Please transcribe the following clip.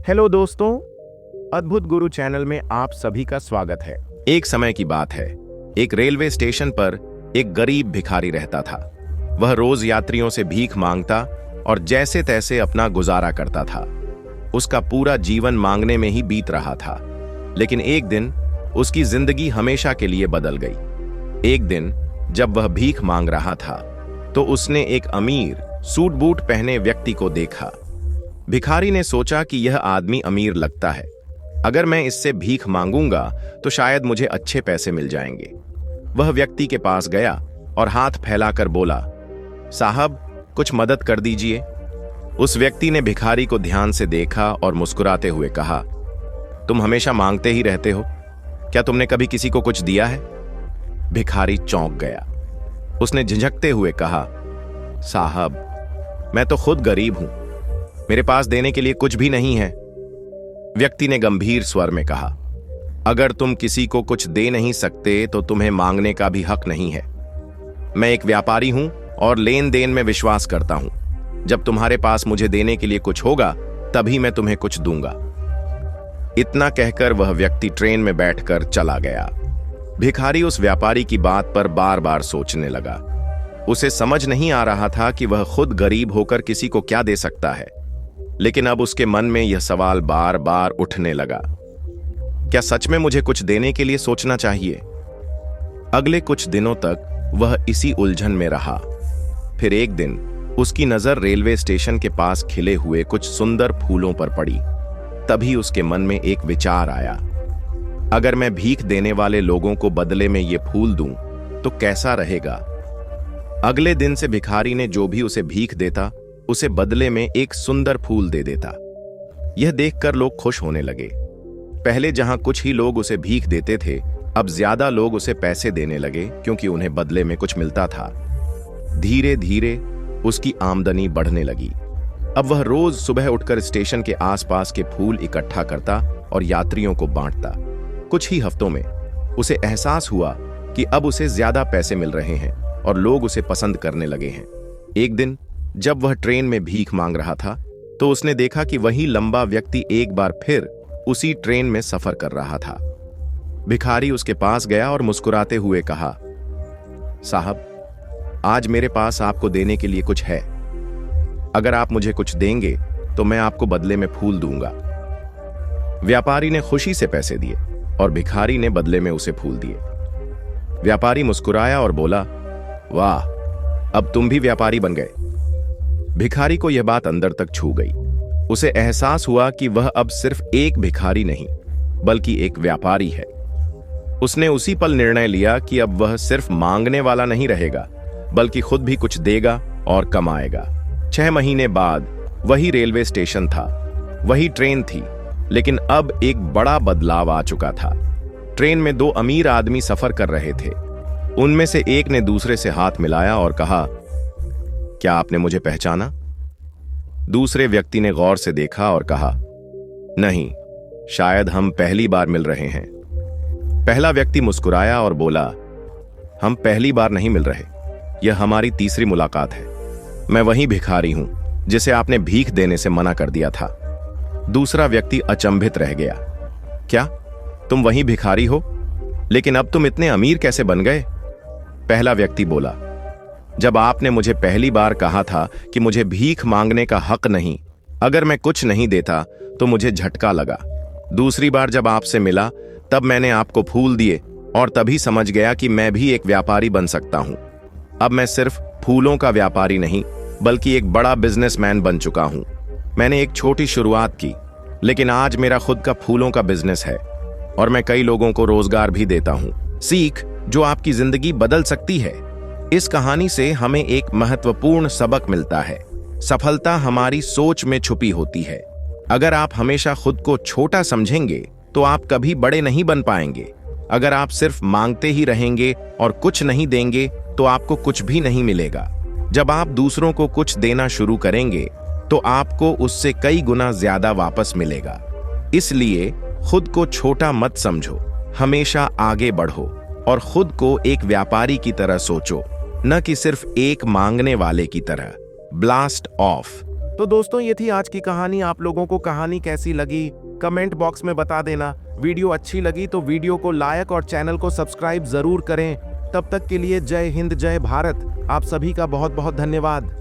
Hello दोस्तों, अद्भुत गुरु channel में आप सभी का स्वागत है। एक समय की बात है, एक रेलवे स्टेशन पर एक गरीब भिखारी रहता था। वह रोज यात्रियों से भीख मांगता और जैसे तैसे अपना गुजारा करता था। उसका पूरा जीवन मांगने में ही बीत रहा था। लेकिन एक दिन उसकी जिंदगी हमेशा के लिए बदल गई। एक दिन जब वह भीख मांग रहा था तो उसने एक अमीर सूट बूट पहने व्यक्ति को देखा। भिखारी ने सोचा कि यह आदमी अमीर लगता है, अगर मैं इससे भीख मांगूंगा तो शायद मुझे अच्छे पैसे मिल जाएंगे। वह व्यक्ति के पास गया और हाथ फैलाकर बोला, साहब कुछ मदद कर दीजिए। उस व्यक्ति ने भिखारी को ध्यान से देखा और मुस्कुराते हुए कहा, तुम हमेशा मांगते ही रहते हो, क्या तुमने कभी किसी को कुछ दिया है? भिखारी चौंक गया। उसने झिझकते हुए कहा, साहब मैं तो खुद गरीब हूं, मेरे पास देने के लिए कुछ भी नहीं है। व्यक्ति ने गंभीर स्वर में कहा, अगर तुम किसी को कुछ दे नहीं सकते तो तुम्हें मांगने का भी हक नहीं है। मैं एक व्यापारी हूं और लेन देन में विश्वास करता हूं। जब तुम्हारे पास मुझे देने के लिए कुछ होगा तभी मैं तुम्हें कुछ दूंगा। इतना कहकर वह व्यक्ति ट्रेन में बैठकर चला गया। भिखारी उस व्यापारी की बात पर बार बार सोचने लगा। उसे समझ नहीं आ रहा था कि वह खुद गरीब होकर किसी को क्या दे सकता है, लेकिन अब उसके मन में यह सवाल बार बार उठने लगा, क्या सच में मुझे कुछ देने के लिए सोचना चाहिए? अगले कुछ दिनों तक वह इसी उलझन में रहा। फिर एक दिन उसकी नजर रेलवे स्टेशन के पास खिले हुए कुछ सुंदर फूलों पर पड़ी। तभी उसके मन में एक विचार आया, अगर मैं भीख देने वाले लोगों को बदले में ये फूल दूं तो कैसा रहेगा? अगले दिन से भिखारी ने जो भी उसे भीख देता उसे बदले में एक सुंदर फूल दे देता। यह देखकर लोग खुश होने लगे। पहले जहां कुछ ही लोग उसे भीख देते थे, अब ज्यादा लोग उसे पैसे देने लगे क्योंकि उन्हें बदले में कुछ मिलता था। धीरे धीरे उसकी आमदनी बढ़ने लगी। अब वह रोज सुबह उठकर स्टेशन के आसपास के फूल इकट्ठा करता और यात्रियों को बांटता। कुछ ही हफ्तों में उसे एहसास हुआ कि अब उसे ज्यादा पैसे मिल रहे हैं और लोग उसे पसंद करने लगे हैं। एक दिन जब वह ट्रेन में भीख मांग रहा था तो उसने देखा कि वही लंबा व्यक्ति एक बार फिर उसी ट्रेन में सफर कर रहा था। भिखारी उसके पास गया और मुस्कुराते हुए कहा, साहब आज मेरे पास आपको देने के लिए कुछ है। अगर आप मुझे कुछ देंगे तो मैं आपको बदले में फूल दूंगा। व्यापारी ने खुशी से पैसे दिए और भिखारी ने बदले में उसे फूल दिए। व्यापारी मुस्कुराया और बोला, वाह, अब तुम भी व्यापारी बन गए। भिखारी को यह बात अंदर तक छू गई। उसे एहसास हुआ कि वह अब सिर्फ एक भिखारी नहीं बल्कि एक व्यापारी है। उसने उसी पल निर्णय लिया कि अब वह सिर्फ मांगने वाला नहीं रहेगा बल्कि खुद भी कुछ देगा और कमाएगा। 6 महीने बाद वही रेलवे स्टेशन था, वही ट्रेन थी, लेकिन अब एक बड़ा बदलाव आ चुका था। ट्रेन में 2 अमीर आदमी सफर कर रहे थे। उनमें से एक ने दूसरे से हाथ मिलाया और कहा, क्या आपने मुझे पहचाना? दूसरे व्यक्ति ने गौर से देखा और कहा, नहीं, शायद हम पहली बार मिल रहे हैं। पहला व्यक्ति मुस्कुराया और बोला, हम पहली बार नहीं मिल रहे, यह हमारी तीसरी मुलाकात है। मैं वही भिखारी हूं जिसे आपने भीख देने से मना कर दिया था। दूसरा व्यक्ति अचंभित रह गया, क्या तुम वही भिखारी हो? लेकिन अब तुम इतने अमीर कैसे बन गए? पहला व्यक्ति बोला, जब आपने मुझे पहली बार कहा था कि मुझे भीख मांगने का हक नहीं, अगर मैं कुछ नहीं देता तो मुझे झटका लगा। दूसरी बार जब आपसे मिला तब मैंने आपको फूल दिए और तभी समझ गया कि मैं भी एक व्यापारी बन सकता हूं। अब मैं सिर्फ फूलों का व्यापारी नहीं बल्कि एक बड़ा बिजनेसमैन बन चुका हूं। मैंने एक छोटी शुरुआत की, लेकिन आज मेरा खुद का फूलों का बिजनेस है और मैं कई लोगों को रोजगार भी देता हूं। सीख जो आपकी जिंदगी बदल सकती है। इस कहानी से हमें एक महत्वपूर्ण सबक मिलता है, सफलता हमारी सोच में छुपी होती है। अगर आप हमेशा खुद को छोटा समझेंगे तो आप कभी बड़े नहीं बन पाएंगे। अगर आप सिर्फ मांगते ही रहेंगे और कुछ नहीं देंगे तो आपको कुछ भी नहीं मिलेगा। जब आप दूसरों को कुछ देना शुरू करेंगे तो आपको उससे कई गुना ज्यादा वापस मिलेगा। इसलिए खुद को छोटा मत समझो, हमेशा आगे बढ़ो और खुद को एक व्यापारी की तरह सोचो, न कि सिर्फ एक मांगने वाले की तरह। Blast of. तो दोस्तों ये थी आज की कहानी। आप लोगों को कहानी कैसी लगी कमेंट बॉक्स में बता देना। वीडियो अच्छी लगी तो वीडियो को लाइक और चैनल को सब्सक्राइब जरूर करें। तब तक के लिए जय हिंद जय भारत। आप सभी का बहुत बहुत धन्यवाद।